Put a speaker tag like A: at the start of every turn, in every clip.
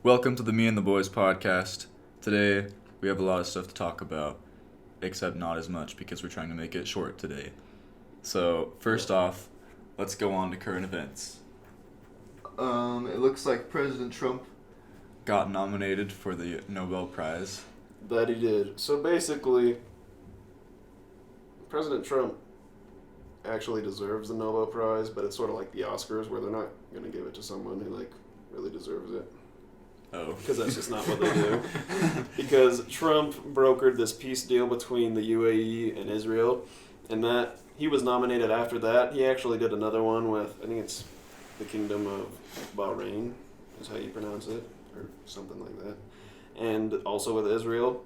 A: Welcome to the Me and the Boys podcast. Today, we have a lot of stuff to talk about, except not as much because we're trying to make it short today. So, first off, let's go on to current events.
B: It looks like President Trump
A: Got nominated for the Nobel Prize.
C: That he did. So basically, President Trump actually deserves the Nobel Prize, but it's sort of like the Oscars where they're not going to give it to someone who, really deserves it.
A: Oh.
C: Because that's just not what they do. Because Trump brokered this peace deal between the UAE and Israel, and that he was nominated after that. He actually did another one with, I think it's the Kingdom of Bahrain, is how you pronounce it, or something like that. And also with Israel.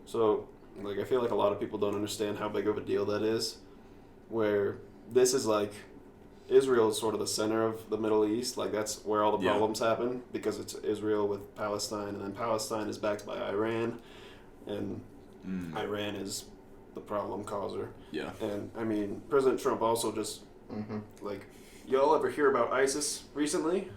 C: So, I feel like a lot of people don't understand how big of a deal that is, where this is Israel is sort of the center of the Middle East. That's where all the problems happen, because it's Israel with Palestine, and then Palestine is backed by Iran, and Iran is the problem causer.
A: Yeah.
C: And, President Trump also just, y'all ever hear about ISIS recently?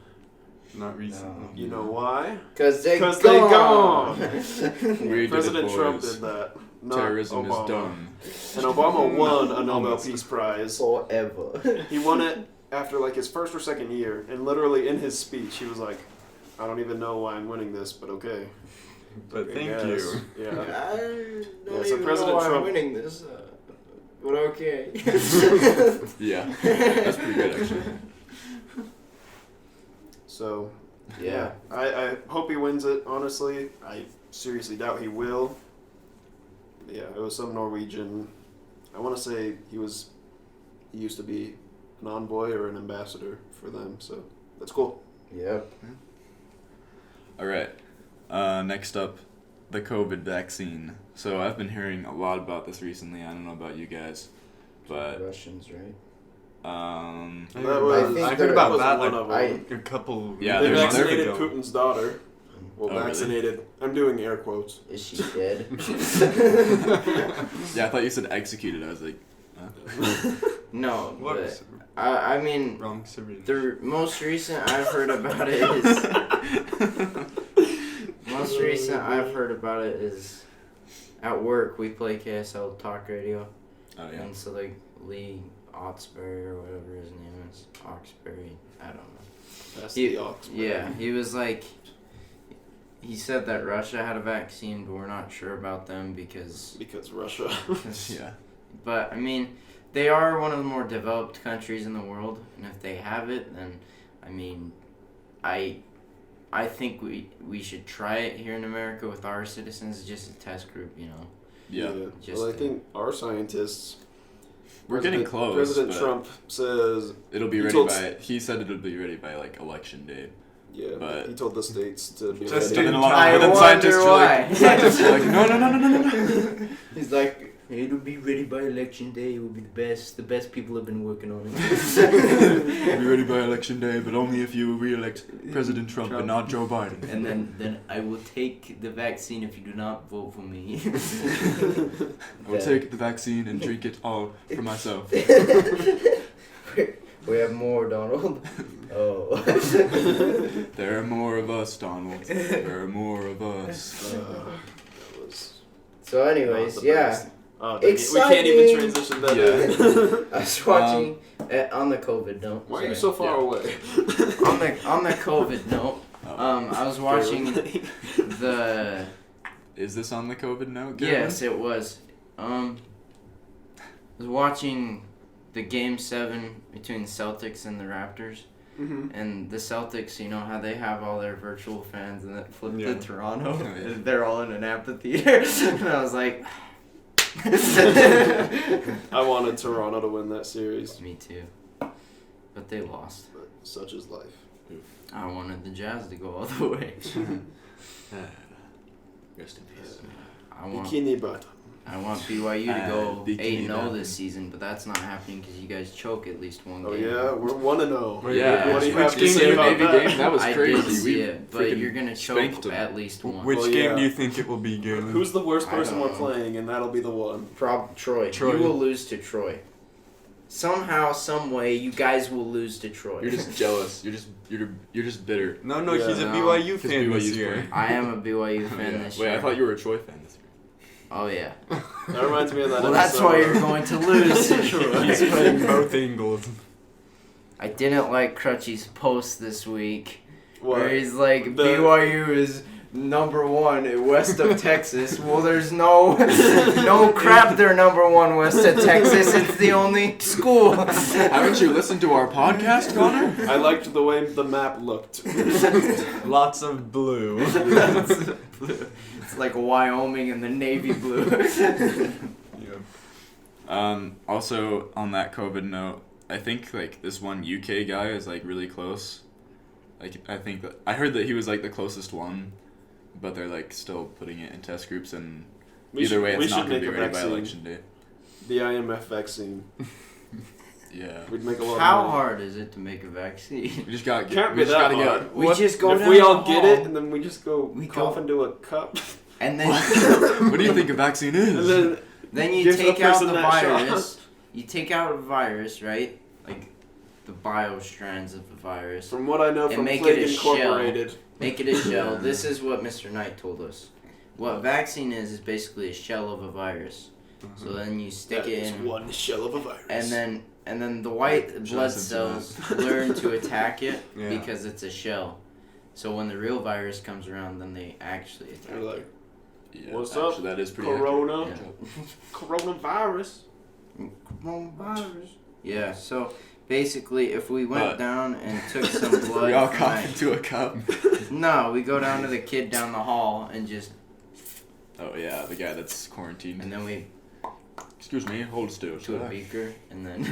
D: Not recently.
C: You know why?
B: Because they
C: gone.
A: We
C: President
A: did it,
C: Trump
A: boys.
C: did that. Not
A: Terrorism
C: Obama.
A: is done.
C: And Obama won a Nobel Peace Prize.
B: forever.
C: He won it after his first or second year, and literally in his speech he was like, "I don't even know why I'm winning this, but okay."
D: But thank
C: Yes.
D: you.
C: Yeah.
B: I don't
C: so
B: even
C: President
B: know why
C: Trump-
B: I'm winning this, but okay.
A: Yeah. That's pretty good, actually.
C: So,
B: Yeah.
C: I hope he wins it. Honestly, I seriously doubt he will. Yeah, it was some Norwegian. I want to say he used to be an envoy or an ambassador for them. So that's cool.
B: Yep.
A: All right. Next up, the COVID vaccine. So I've been hearing a lot about this recently. I don't know about you guys, but
B: Russians, right?
D: I
C: That
D: heard
C: was-
D: about,
B: I
D: I
B: think
D: heard
B: there
D: about
C: was
D: that
C: one of them.
D: a couple
A: Yeah,
C: They
A: there's-
D: months
C: vaccinated
D: ago.
C: Putin's daughter. Well,
A: Oh, really?
C: vaccinated. I'm doing air quotes.
B: Is she dead?
A: yeah, I thought you said executed. I was like, huh?
B: No,
D: What?
B: but I mean,
D: Wrong syringe.
B: the most recent I've heard about it is at work we play KSL talk radio,
A: Oh yeah.
B: and so Lee Oxbury or whatever his name is, Oxbury, I don't know.
C: That's
B: He-
C: the ox.
B: Yeah, he was he said that Russia had a vaccine, but we're not sure about them because
C: Russia.
A: Yeah.
B: But I mean, they are one of the more developed countries in the world, and if they have it, then I think we should try it here in America with our citizens, just a test group,
A: Yeah.
B: Just
C: Well, I
B: to-
C: think our scientists.
A: We're getting close.
C: President
A: but
C: Trump says.
A: It'll be
C: he
A: ready
C: told-
A: by. He said it'll be ready by election day.
C: Yeah,
A: But-
C: he told the states to be
D: Just
C: ready.
D: in
B: I
A: But then
B: wonder why.
A: Scientists are like, no.
B: He's like, it'll be ready by election day. It will be the best. The best people have been working on it.
A: It'll be ready by election day, but only if you re-elect President Trump and not Joe Biden.
B: And then I will take the vaccine if you do not vote for me.
A: I will take the vaccine and drink it all for myself.
B: We have more, Donald. Oh.
A: There are more of us, Donald. There are more of us.
C: That was
B: So, anyways,
C: not the
B: yeah.
C: best. Oh, dang it. We
B: Exciting.
C: can't even transition that in.
B: I was watching on the COVID note.
C: Why are you
B: sorry.
C: so far
A: Yeah.
C: away?
B: on the COVID note, I was watching the.
A: Is this on the COVID note? Gavin?
B: Yes, it was. I was watching the Game 7 between the Celtics and the Raptors.
C: Mm-hmm.
B: And the Celtics, you know how they have all their virtual fans and that flipped
D: Yeah.
B: to Toronto.
A: Oh, yeah.
B: And they're all in an amphitheater. And I was like...
C: I wanted Toronto to win that series,
B: Me too. But they lost.
C: but such is life.
B: I wanted the Jazz to go all the way.
A: Rest in peace.
C: Bikini Bottom.
B: I want BYU to go
A: Bikini
B: 8-0
A: Bottom.
B: this season, but that's not happening because you guys choke at least one
C: Oh
B: game.
C: yeah, we're 1-0.
A: Yeah.
C: What do you
A: Which
C: have to
A: game
C: say
A: did you
C: about
A: maybe
C: that?
A: game? That was
B: I
A: crazy.
B: did see
A: We
B: it, but
A: freaking
B: you're gonna
A: spanked
B: choke
A: them.
B: at least one.
D: Which
C: Well,
D: game
C: yeah.
D: do you think it will be, Galen?
C: Who's the worst
B: I
C: person
B: don't
C: we're
B: know.
C: playing, and that'll be the one.
B: Troy.
D: Troy.
B: You will lose to Troy. somehow, some way, you guys will lose to Troy.
A: You're just jealous. You're just bitter.
D: No,
C: Yeah.
D: he's a
B: No.
D: BYU
A: 'Cause
D: fan this
A: BYU's
D: year.
A: playing.
B: I am a BYU fan this year.
A: Wait, I thought you were a Troy fan this year.
B: Oh, yeah.
C: That reminds me of that
B: Well, that's
C: episode
B: why
C: where-
B: you're going to lose to
D: He's
B: Troy.
D: playing both angles.
B: I didn't like Crutchy's post this week.
C: What?
B: Where he's like,
C: The-
B: BYU is #1 west of Texas. Well, there's no crap they're #1 west of Texas. It's the only school.
A: Haven't you listened to our podcast, Connor?
C: I liked the way the map looked.
D: Lots of blue.
B: It's like Wyoming and the navy blue.
D: Yeah.
A: Also, on that COVID note, I think like this one UK guy is like really close. Like I think that I heard that he was like the closest one, but they're like still putting it in test groups, and either way,
C: we
A: it's
C: should
A: not going to
C: make
A: be
C: a
A: ready by
C: vaccine.
A: election day.
C: The IMF vaccine.
A: Yeah.
C: We'd make a lot
B: How
C: of money.
B: hard is it to make a vaccine?
A: We just got.
C: Can't
A: We
C: be
A: just
C: that
A: gotta
C: hard.
A: get.
B: We just go
C: If
B: down
C: we
B: the
C: all get
B: hall,
C: it, and then we just go
B: We
C: cough
B: go-
C: into a cup,
B: and then
A: What do you think a vaccine
C: and
A: is?
C: then
B: you
C: give the
B: take out
C: person
B: the
C: that shot.
B: virus. You take out a virus, right? Like the bio strands of the virus.
C: from what I know
B: And
C: from
B: make
C: Plague
B: it a shell.
C: Incorporated,
B: Make it a shell. This is what Mr. Knight told us. What vaccine is basically a shell of a virus. So then you stick
C: that
B: it
C: is
B: in,
C: one shell of a virus.
B: and then the white blood
A: Just
B: cells learn to attack it
D: Yeah.
B: because it's a shell. So when the real virus comes around, then they actually attack
C: They're like,
A: Yeah,
C: What's
A: actually,
C: up,
A: That is pretty.
C: Corona?
A: accurate.
C: coronavirus.
B: it. Yeah. So basically, if we went
A: But-
B: down and took some blood,
A: We all
B: from
A: cough
B: that-
A: into a cup.
B: No, we go down to the kid down the hall and just,
A: Oh yeah, the guy that's quarantined.
B: and then we
A: Excuse me, hold still.
B: to a beaker, and then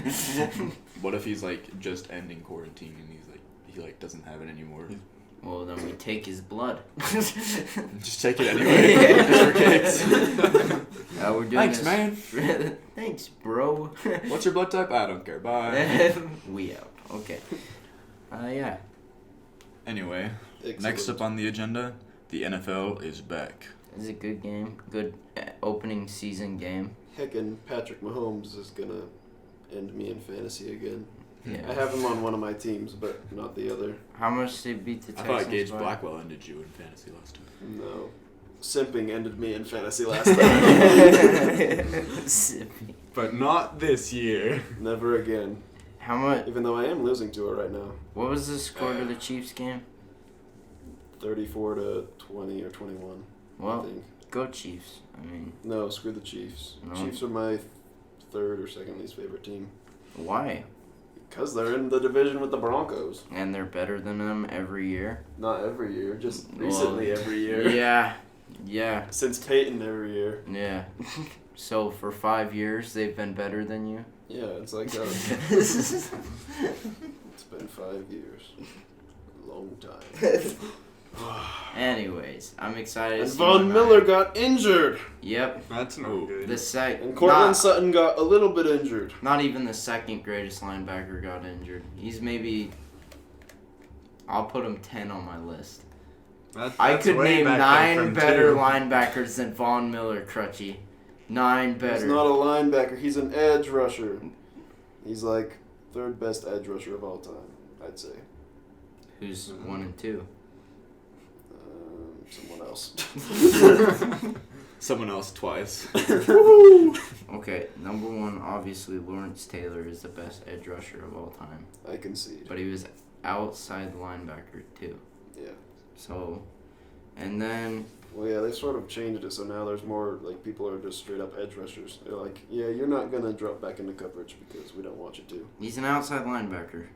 A: What if he's like just ending quarantine and he's like he like doesn't have it anymore?
B: well, then we take his blood.
A: Just take it anyway. Just for kicks.
B: We're doing
A: Thanks,
B: this.
A: man.
B: Thanks, bro.
A: What's your blood type? I don't care. Bye.
B: We out. Okay. Yeah.
A: Anyway,
C: Excellent.
A: next up on the agenda, the NFL is back.
B: It's a good game. Good opening season game.
C: Heckin' Patrick Mahomes is gonna end me in fantasy again. I
B: Yeah.
C: have him on one of my teams, but not the other.
B: How much did they beat the
A: I
B: Texans
A: thought Gage
B: by?
A: Blackwell ended you in fantasy last time.
C: No. Simping ended me in fantasy last time.
D: But not this year.
C: Never again.
B: How much?
C: Even though I am losing to it right now.
B: What was the score to the Chiefs game?
C: 34 to 20 or 21, I
B: Well,
C: think.
B: go Chiefs. I mean,
C: No, screw the Chiefs.
B: No.
C: Chiefs are my third or second least favorite team.
B: why?
C: Because they're in the division with the Broncos.
B: And they're better than them every year.
C: Not every year, just
B: Well,
C: recently every year.
B: Yeah. Yeah.
C: Since Peyton every year.
B: Yeah. So for 5 years, they've been better than you.
C: Yeah, it's like it's been 5 years. A long time.
B: Anyways, I'm excited. to
C: And
B: see
C: Von
B: what
C: Miller got injured.
B: Yep.
D: That's not
A: Ooh.
D: good.
B: The
C: And Cortland
B: not,
C: Sutton got a little bit injured.
B: not even the second greatest linebacker got injured. He's maybe. I'll put him 10 on my list. I
D: That's
B: could
D: way
B: name
D: back
B: 9
D: there from
B: better
D: 2.
B: linebackers than Von Miller, Crutchy. 9 better.
C: He's not a linebacker. He's an edge rusher. He's like third best edge rusher of all time, I'd say.
B: Who's 1 and 2?
C: Someone else.
A: Someone else twice.
B: Okay, number 1, obviously Lawrence Taylor is the best edge rusher of all time.
C: I concede.
B: But he was outside linebacker too.
C: Yeah.
B: So, and then
C: Well, yeah, they sort of changed it, so now there's more, like, people are just straight up edge rushers. They're like, yeah, you're not going to drop back into coverage because we don't want you to.
B: he's an outside linebacker.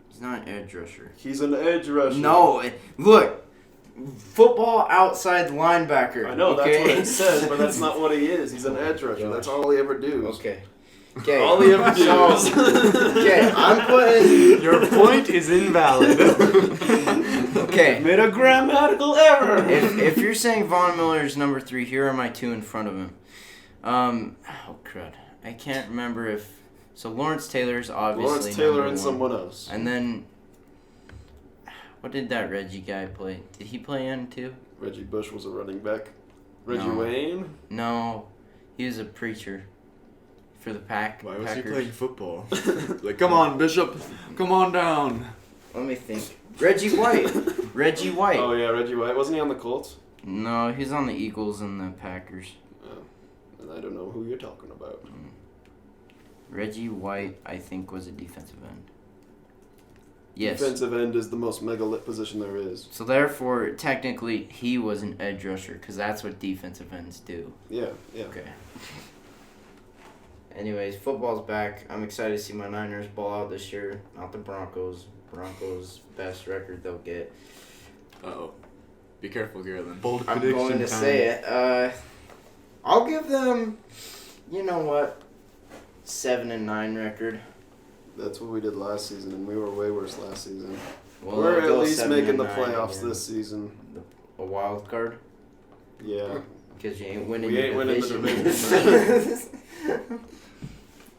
B: He's not an edge rusher.
C: He's an edge rusher.
B: No, look, football outside linebacker.
C: I know,
B: okay?
C: that's what it says, but that's not what he is. He's an edge rusher. That's all he ever does.
B: Okay. Okay.
C: All he ever does.
B: Okay, I'm putting.
D: Your point is invalid.
B: Okay.
C: Made a grammatical error.
B: If you're saying Von Miller is number 3, here are my 2 in front of him. Oh crud, I can't remember if. So Lawrence Taylor's obviously
C: Lawrence Taylor
B: number
C: and
B: 1.
C: someone else.
B: And then, what did that Reggie guy play? Did he play in too?
C: Reggie Bush was a running back. Reggie
B: No.
C: Wayne?
B: No, he was a preacher. for the
A: Why was
B: Packers.
A: he playing football? Like, come on, Bishop, come on down.
B: Let me think. Reggie White. Reggie White.
C: Oh yeah, Reggie White. Wasn't he on the Colts?
B: No, he's on the Eagles and the Packers.
C: Oh, and I don't know who you're talking about.
B: Reggie White, I think, was a defensive end. Yes.
C: Defensive end is the most mega-lit position there is.
B: So therefore, technically, he was an edge rusher because that's what defensive ends do.
C: Yeah.
B: Okay. Anyways, football's back. I'm excited to see my Niners ball out this year. Not the Broncos. Broncos, best record they'll get.
A: Uh-oh. Be careful, Garland.
D: Bold
B: I'm
D: prediction
B: going to
D: time.
B: say it. I'll give them, you know what, 7-9 record.
C: That's what we did last season, and we were way worse last season.
B: Well,
C: We're
B: I'll
C: at
B: go
C: least making the
B: 7-9
C: playoffs
B: again.
C: this season.
B: A wild card?
C: Yeah.
B: Because you ain't winning
C: We
B: your
C: ain't winning the
B: division.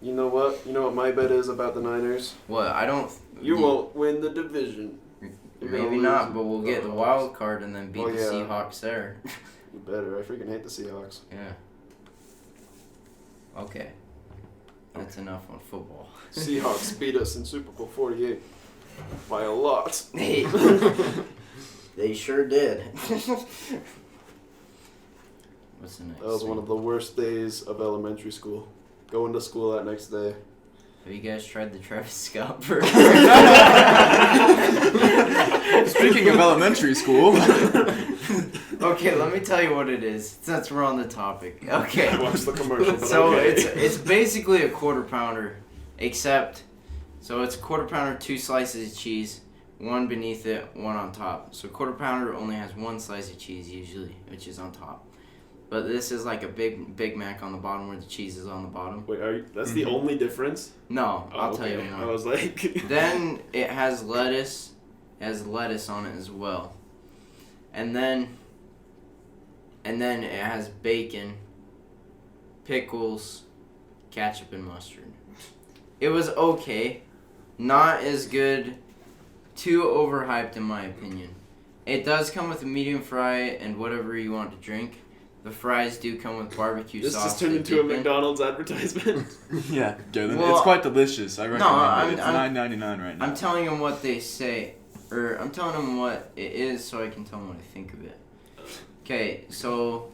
C: You know what? You know what my bet is about the Niners?
B: What? I don't...
C: You won't win the division. You're gonna
B: Maybe
C: lose
B: not, but we'll get the
C: playoffs.
B: wild card and then beat
C: Oh,
B: the
C: yeah.
B: Seahawks there.
C: You better. I freaking hate the Seahawks.
B: Yeah. Okay. That's enough on football.
C: Seahawks beat us in Super Bowl 48 by a lot.
B: Hey. They sure did. What's the next
C: That was
B: thing?
C: one of the worst days of elementary school. Going to school that next day.
B: Have you guys tried the Travis Scott burger?
A: Speaking of elementary school.
B: Okay, let me tell you what it is, since we're on the topic. Okay.
C: I watched the commercial, but
B: So
C: okay.
B: it's basically a quarter pounder, except so it's a quarter pounder, 2 slices of cheese, one beneath it, one on top. So quarter pounder only has 1 slice of cheese usually, which is on top. But this is like a Big Mac on the bottom where the cheese is on the bottom.
C: Wait, that's the only difference?
B: No,
C: Oh,
B: I'll tell you
C: okay.
B: more.
C: I was like...
B: Then it has lettuce. It has lettuce on it as well. And then it has bacon, pickles, ketchup, and mustard. It was okay. Not as good. Too overhyped in my opinion. It does come with a medium fry and whatever you want to drink. The fries do come with barbecue
C: This
B: sauce.
C: just turned
B: to
C: into a
B: dip in.
C: McDonald's advertisement.
A: Yeah, Garland.
B: Well,
A: it's quite delicious. I recommend
B: I'm-
A: it. It's
B: I'm-
A: $9.99 right now.
B: I'm telling them what they say, or I'm telling them what it is so I can tell them what I think of it. Okay, so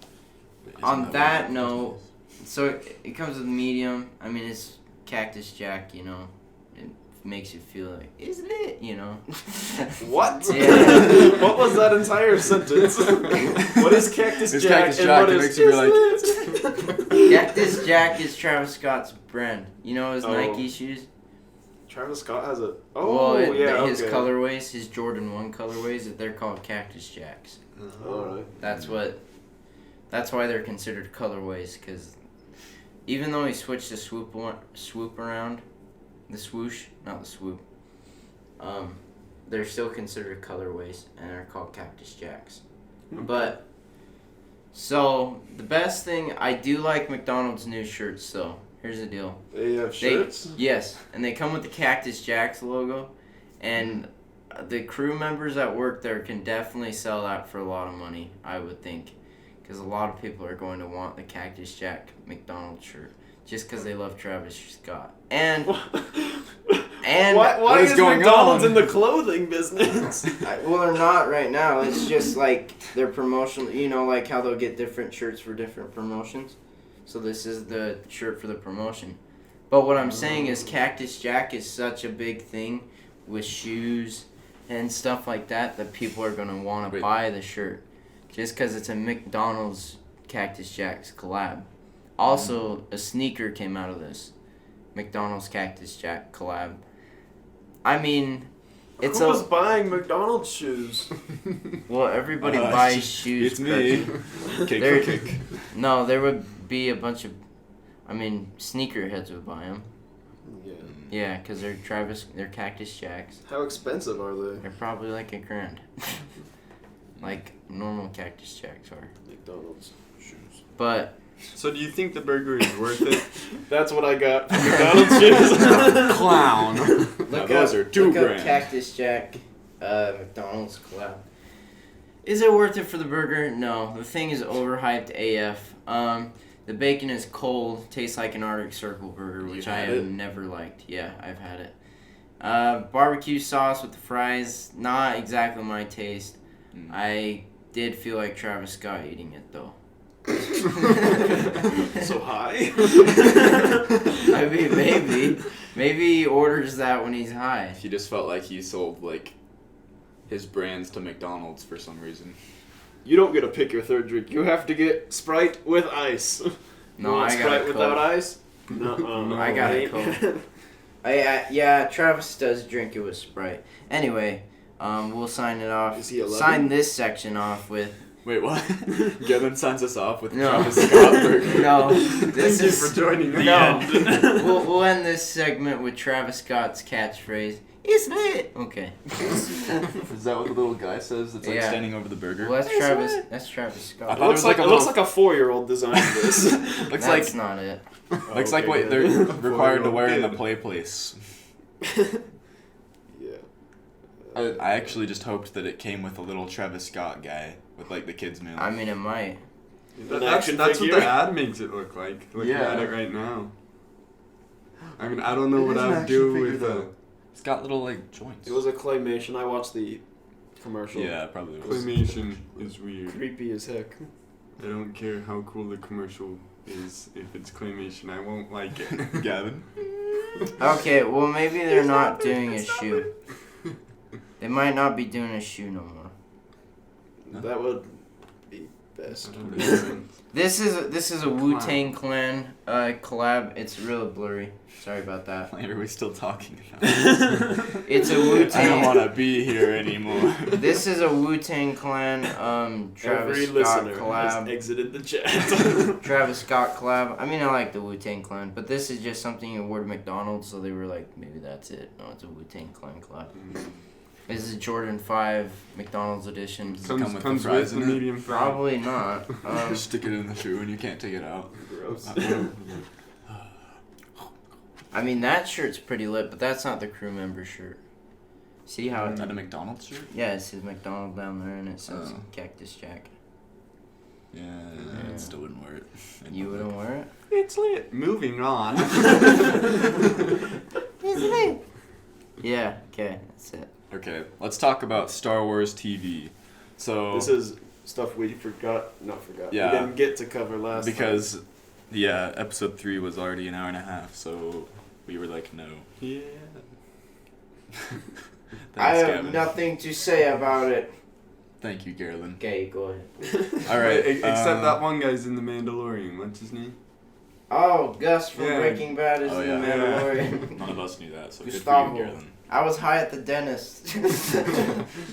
A: Isn't
B: on that
A: what
B: note, so it comes with medium. I mean, it's Cactus Jack, you know. It makes you feel like it's lit, you know.
C: What?
B: Yeah.
C: What was that entire sentence? What is Cactus
A: It's
C: Jack?
A: Cactus
C: and
A: Jack,
C: what
A: it
C: is
A: makes you be like-
B: Cactus Jack is Travis Scott's brand. You know his
C: Oh.
B: Nike shoes?
C: Travis Scott has a... Oh,
B: Well,
C: yeah,
B: his
C: okay.
B: colorways, his Jordan 1 colorways, they're called Cactus Jacks.
C: Alright.
B: That's why they're considered colorways, because even though he switched the swoop around, the swoosh, not the swoop, they're still considered colorways, and they're called Cactus Jacks. But, so, the best thing, I do like McDonald's new shirts, though. Here's the deal.
C: They have shirts?
B: Yes, and they come with the Cactus Jacks logo, and the crew members that work there can definitely sell that for a lot of money, I would think, because a lot of people are going to want the Cactus Jack McDonald's shirt just because they love Travis Scott. And
C: Why
A: What is
C: is
A: going
C: McDonald's
A: on?
C: in the clothing business?
B: well, they're not right now. It's just like their promotion. You know, like how they'll get different shirts for different promotions. So this is the shirt for the promotion. But what I'm saying is Cactus Jack is such a big thing with shoes and stuff like that people are going to want to
A: Wait.
B: buy the shirt just because it's a McDonald's Cactus Jack's collab. Also, a sneaker came out of this. McDonald's Cactus Jack collab. I mean, it's
C: Who was buying McDonald's shoes?
B: well, everybody
A: It's
B: buys
A: just-
B: shoes.
A: It's me.
B: There-
A: Cake.
B: No, there would be a bunch of, sneakerheads would buy them.
C: Yeah.
B: Yeah, because they're Cactus Jacks.
C: How expensive are they?
B: They're probably like $1,000. Like normal Cactus Jacks are.
C: McDonald's shoes.
B: But,
D: So do you think the burger is worth it?
C: That's what I got from McDonald's shoes.
A: Clown. Now those are $2
B: look up
A: grand.
B: Cactus Jack McDonald's collab. Is it worth it for the burger? No. The thing is overhyped AF. The bacon is cold, tastes like an Arctic Circle burger,
A: You
B: which I
A: had
B: have
A: it?
B: never liked. Yeah, I've had it. Barbecue sauce with the fries, not exactly my taste.
A: Mm.
B: I did feel like Travis Scott eating it though.
C: So high.
B: I mean, maybe he orders that when he's high.
A: He just felt like he sold like his brands to McDonald's for some reason.
C: You don't get to pick your third drink. You have to get Sprite with ice.
B: No,
C: You want
B: I got
C: Sprite
B: a
C: without
B: Coke.
C: ice? No,
B: I got a Coke. Yeah, Travis does drink it with Sprite. Anyway, we'll sign it off.
C: Is he 11?
B: Sign this section off with.
A: Wait, what? Gavin signs us off with
B: No.
A: Travis Scott burger.
B: No, this
D: Thank you
B: is
D: for joining us.
B: no. we'll end this segment with Travis Scott's catchphrase. It's lit. Okay.
A: Is that what the little guy says that's like
B: Yeah.
A: standing over the burger?
B: Well, that's Travis. That's Travis
A: I
B: Scott.
A: thought
C: It
A: it
C: looks
A: was
C: like,
A: like a
C: it looks
A: little-
C: like a 4-year-old designed this.
A: Looks
B: That's
A: like
B: not it.
A: looks like what
C: Okay,
A: they're
C: good.
A: required to wear in the
D: Kid.
A: play place.
C: Yeah.
A: I actually just hoped that it came with a little Travis Scott guy with like the kids meal.
B: I mean, it might.
C: An
D: That's
C: action
D: what
C: figure?
D: the ad makes it look like. Looking
A: Yeah.
D: at it right now. I mean, I don't know
A: It
D: what
A: is an
D: I'd
A: action
D: do
A: figure,
D: with
A: though. It's got little like joints.
C: It was a claymation. I watched the commercial.
A: Yeah, it probably was.
D: claymation is weird.
C: Creepy as heck.
D: I don't care how cool the commercial is. If it's claymation, I won't like it.
A: Gavin.
B: Okay, well maybe they're not doing a shoe. They might not be doing a shoe no more.
A: No.
C: That would be best.
D: I don't know.
B: This is a Wu-Tang Clan collab. It's real blurry. Sorry about that.
A: Why are we still talking about
B: It's a
A: I don't
B: Wu-Tang.
A: want to be here anymore.
B: This is a Wu-Tang Clan Travis
C: Every
B: Scott
C: listener has
B: collab.
C: exited the chat.
B: Travis Scott collab. I mean, I like the Wu-Tang Clan, but this is just something you wore to McDonald's, so they were like, maybe that's it. No, it's a Wu-Tang Clan collab. This is Jordan 5 McDonald's edition.
A: Does it come with the
D: Comes
A: fries
D: with
A: in
D: the
A: it?
D: medium fry.
B: Probably not.
A: Just stick it in the shoe and you can't take it out.
C: Gross.
B: I mean, that shirt's pretty lit, but that's not the crew member shirt. See how
A: Is that a McDonald's shirt?
B: Yeah, it says McDonald down there, and it says
A: Oh.
B: Cactus Jack.
A: Yeah,
B: Yeah.
A: I still wouldn't wear it. in
B: You
A: public.
B: wouldn't wear it?
D: It's lit. Moving on.
B: Yeah, okay, that's it.
A: Okay, let's talk about Star Wars TV. So
C: This is stuff we not forgot.
A: Yeah.
C: We didn't get to cover last
A: because yeah, episode 3 was already an hour and a half, so we were like, no.
D: Yeah.
B: I
A: Thanks,
B: have
A: Gavin.
B: nothing to say about it.
A: Thank you, Carolyn.
B: Okay, go ahead.
C: time.
A: All right,
D: Except that one guy's in the Mandalorian. What's his name?
B: Oh, Gus from
D: Yeah.
B: Breaking Bad is
A: Oh,
B: in the
A: yeah.
B: Mandalorian.
A: None of us knew that, so
B: Gustavo.
A: good for you, Carolyn.
B: I was high at the dentist. He's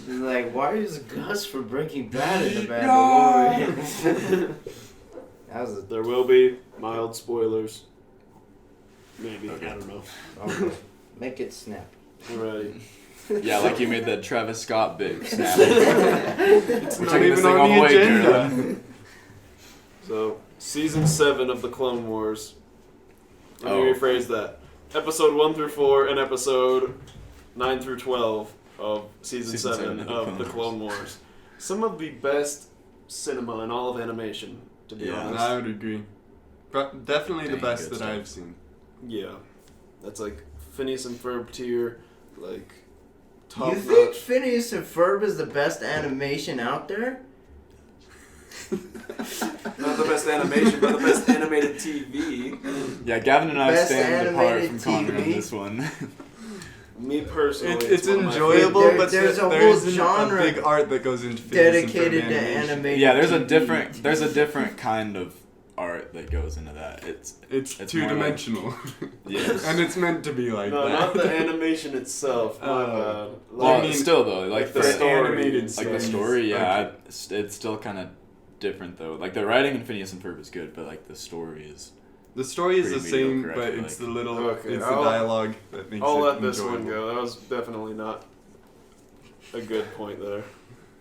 B: like, why is Gus from Breaking Bad in the Mandalorian? That was a
C: There will be mild spoilers. Maybe.
A: Okay.
C: I don't know.
B: okay. Make it snap.
C: Alright.
A: Yeah, like you made that Travis Scott bit snap.
D: It's
A: We're
D: not
A: taking this
D: even
A: thing
D: on
A: all
D: the
A: the way,
D: agenda.
A: Carolyn.
C: So, season 7 of the Clone Wars. Let me
A: Oh.
C: rephrase that. Episode 1 through 4 and episode 9 through 12 of season 7 of the Clone Wars. Some of the best cinema in all of animation, to be
A: Yeah.
C: honest.
D: I would agree. But definitely the
A: Dang,
D: best
A: good
D: that
A: stuff.
D: I've seen.
C: Yeah. That's like Phineas and Ferb tier, like top
B: You think
C: notch.
B: Phineas and Ferb is the best animation out there?
C: Not the best animation, but the best animated TV.
A: Yeah, Gavin and I
B: Best
A: stand apart from
B: animated
A: Connor on
B: TV.
A: this one.
C: Me personally,
D: It's
C: one of my
D: enjoyable,
B: There-
D: but
B: there's a
D: there
B: whole
D: isn't
B: genre
D: a big art that goes into Phineas and Ferb
B: Dedicated to animated
A: Yeah, there's a
B: TV.
A: different kind of art that goes into that. It's
D: It's
A: It's
D: two-dimensional.
A: yes.
D: And it's meant to be like
C: No,
D: that.
C: not the animation itself. My
D: Oh.
C: bad.
A: Well,
D: I mean,
A: still though, like
C: like the
A: the
C: story.
D: animated
A: like the
D: series.
A: story, yeah,
D: Okay.
A: it's still kind of different though. Like the writing in Phineas and Ferb is good, but like the story is
D: The story is the
A: Pretty
D: same,
A: mediocre, I
D: but
A: feel
D: it's
A: like.
D: the little,
C: Okay,
D: it's
C: I'll-
D: the dialogue that makes
C: I'll
D: it
C: let this
D: enjoyable.
C: one go. That was definitely not a good point there.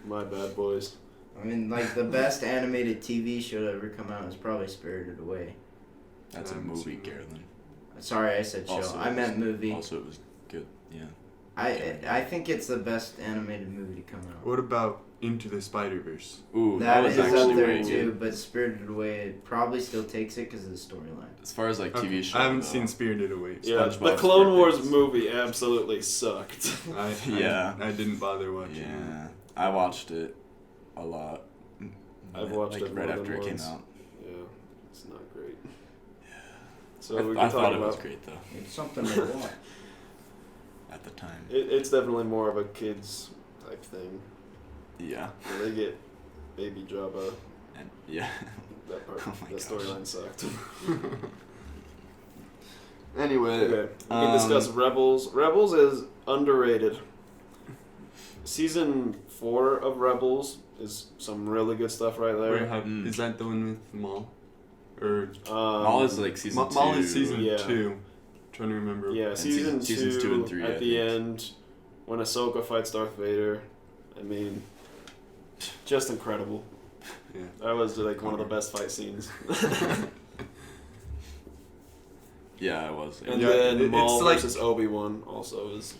C: My bad, boys.
B: I mean, like, the best animated TV show to ever come out is probably Spirited Away.
A: that's a
D: I haven't
A: movie,
D: seen that.
A: Carolyn.
B: Sorry, I said show.
A: Also,
B: I meant movie.
A: Also, it was good. Yeah.
B: I think it's the best animated movie to come out.
D: What about Into the Spider-Verse.
A: Ooh,
B: That
A: was
B: is up
A: actually
B: there
A: really
B: too,
A: good.
B: but Spirited Away it probably still takes it because of the storyline.
A: As far as like TV shows,
D: I haven't
A: though,
D: seen Spirited Away.
C: Yeah,
A: SpongeBob
C: the Clone Wars
A: SquarePants.
C: movie absolutely sucked.
A: Yeah.
D: I didn't bother watching it.
A: Yeah, I watched it a lot.
C: I've watched
A: like
C: it more
A: right
C: than
A: after it came
C: once.
A: out.
C: Yeah, it's not great. So
A: I,
C: we
A: I
C: can
A: thought
C: talk
A: it
C: about
A: was great though
B: It's something to watch.
A: at the time.
C: it's definitely more of a kids type thing.
A: Yeah,
C: Where they get Baby Jabba.
A: and yeah.
C: That part,
A: Oh my
C: the
A: gosh.
C: storyline sucked.
A: Anyway,
C: Okay, we can discuss Rebels. Rebels is underrated. Season 4 of Rebels is some really good stuff right there.
D: Wait, is that the one with Maul? Or
A: Maul is like season 2.
D: Maul is season
C: Yeah.
D: 2. Trying to remember.
C: Yeah,
A: And
C: season
A: seasons 2 and 3,
C: at
A: I
C: the
A: think.
C: end, when Ahsoka fights Darth Vader, I mean, just incredible.
D: Yeah.
C: That was like one of the best fight scenes.
A: Yeah, it was.
C: And
D: Yeah,
C: then
D: it's
C: Maul
D: like-
C: versus Obi-Wan also is.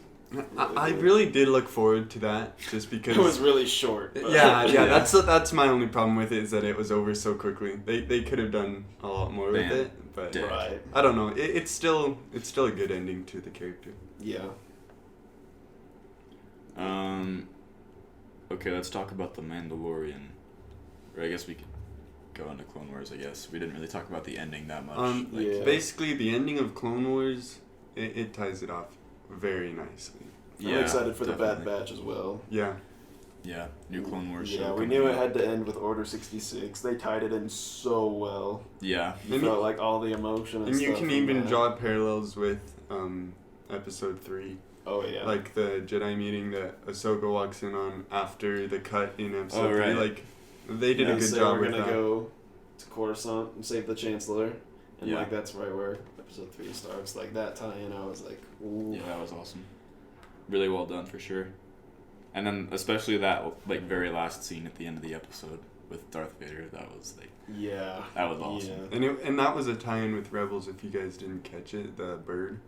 D: I really did look forward to that, just because.
C: It was really short. But
D: Yeah,
A: Yeah.
D: that's my only problem with it, is that it was over so quickly. They could have done a lot more
A: Man.
D: with it, but
A: Yeah.
C: Right.
D: I don't know. It's still a good ending to the character.
C: Yeah.
A: Okay, let's talk about the Mandalorian. Or I guess we could go into Clone Wars. I guess we didn't really talk about the ending that much.
C: Yeah.
D: Basically, the ending of Clone Wars, it ties it off very nicely.
C: I'm excited for the Bad
A: definitely.
C: Batch as well.
D: Yeah.
A: Yeah, new Clone Wars show.
C: Yeah, we
A: coming
C: knew it
A: out.
C: had to end with Order 66. They tied it in so well.
A: Yeah,
C: You
D: And
C: felt like all the emotion and
D: And
C: stuff.
D: you can
C: in
D: even
C: that.
D: draw parallels with Episode 3.
C: Oh, yeah.
D: Like the Jedi meeting that Ahsoka walks in on after the cut in Episode 3.
A: right.
D: Like, they did
C: Yeah,
D: a good
C: say
D: job
C: we're
D: with
C: gonna
D: that.
C: go to Coruscant and save the Chancellor. And,
A: Yeah.
C: like, that's right where Episode 3 starts. Like, that tie-in, I was like, ooh.
A: yeah, that was awesome. Really well done for sure. And then especially that like very last scene at the end of the episode with Darth Vader. That was like
C: Yeah.
A: that was awesome.
C: Yeah.
D: And that was a tie-in with Rebels, if you guys didn't catch it, the bird.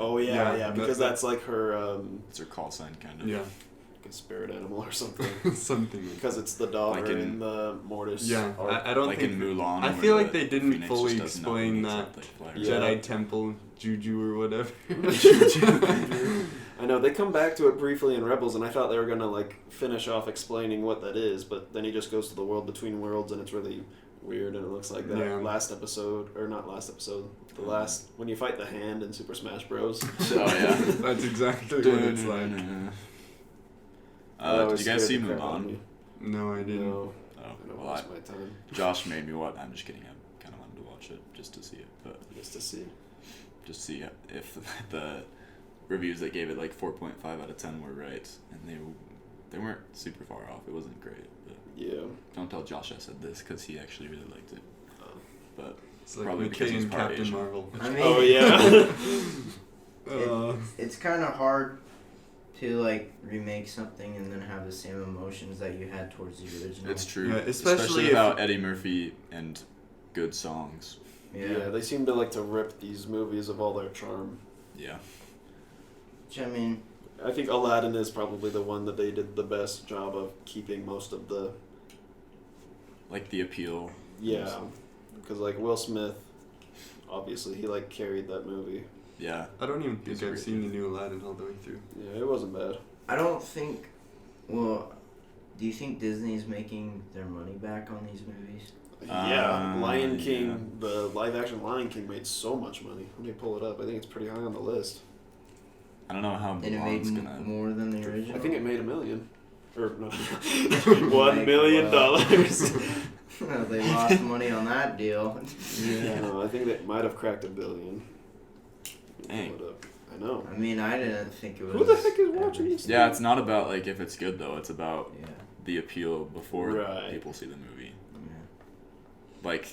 C: Oh,
D: Yeah,
C: yeah, because
D: that-
C: that's like her,
A: It's her call sign kind of.
D: Yeah.
C: like a spirit animal or something.
D: Something like
C: Because it's the daughter
A: Like in-
C: in the Mortis.
D: Yeah,
C: arc.
D: I don't
A: Like
D: think
A: in Mulan.
D: I
A: where
D: feel like
A: the
D: they didn't
A: Phoenix
D: fully
A: just doesn't know
D: explain
A: he needs
D: that
A: to, like, fly
C: Yeah.
A: around.
D: Jedi Temple Juju or whatever.
C: I know, they come back to it briefly in Rebels, and I thought they were going to, like, finish off explaining what that is, but then he just goes to the world between worlds, and it's really weird, and it looks like that
D: Yeah.
C: last episode, or not last episode, the last, when you fight the hand in Super Smash Bros.
A: Oh yeah.
D: That's exactly what it's like.
C: That
A: Did
C: always
A: you guys see
C: scared the crap out of
A: Mulan?
C: me.
D: No, I didn't.
C: No,
A: Oh,
C: I don't
A: well,
C: waste my time
A: Josh made me watch. I'm just kidding. I kind of wanted to watch it just to see it, but
C: just to see.
A: just see if the reviews that gave it like 4.5 out of 10 were right, and they weren't super far off. It wasn't great, but
C: Yeah.
A: don't tell Josh I said this because he actually really liked it. But
D: It's like
A: Probably because
D: McKay
A: he's
D: and
A: part
D: Captain
A: Asian.
D: Marvel.
B: I mean,
C: Oh, yeah.
B: it's kind of hard to like remake something and then have the same emotions that you had towards the original.
A: it's true,
D: Yeah, especially if-
A: without Eddie Murphy and good songs.
C: Yeah, they seem to like to rip these movies of all their charm.
A: Yeah,
B: Which, I mean,
C: I think Aladdin is probably the one that they did the best job of keeping most of the
A: like the appeal.
C: yeah, because like Will Smith, obviously he like carried that movie.
A: Yeah,
D: I don't even
A: He's
D: think I've
A: great.
D: seen the new Aladdin all the way through.
C: Yeah, it wasn't bad.
B: I don't think. Well, do you think Disney's making their money back on these movies?
C: Yeah, Lion
A: yeah.
C: King, the live action Lion King made so much money. Let me pull it up. I think it's pretty high on the list.
A: I don't know how
B: And it made
A: Mulan's gonna.
B: more than the original.
C: I think it made $1 million. Or no,
B: Like,
C: $1 million.
B: They lost money on that deal.
C: Yeah, no, I think they might have cracked $1 billion.
A: Dang.
C: Pull it up. I know.
B: I mean, I didn't think it was.
C: Who the heck is watching this?
A: Yeah, it's not about like if it's good though. It's about
B: Yeah.
A: the appeal before
C: Right.
A: people see the movie.
B: Yeah.
A: Like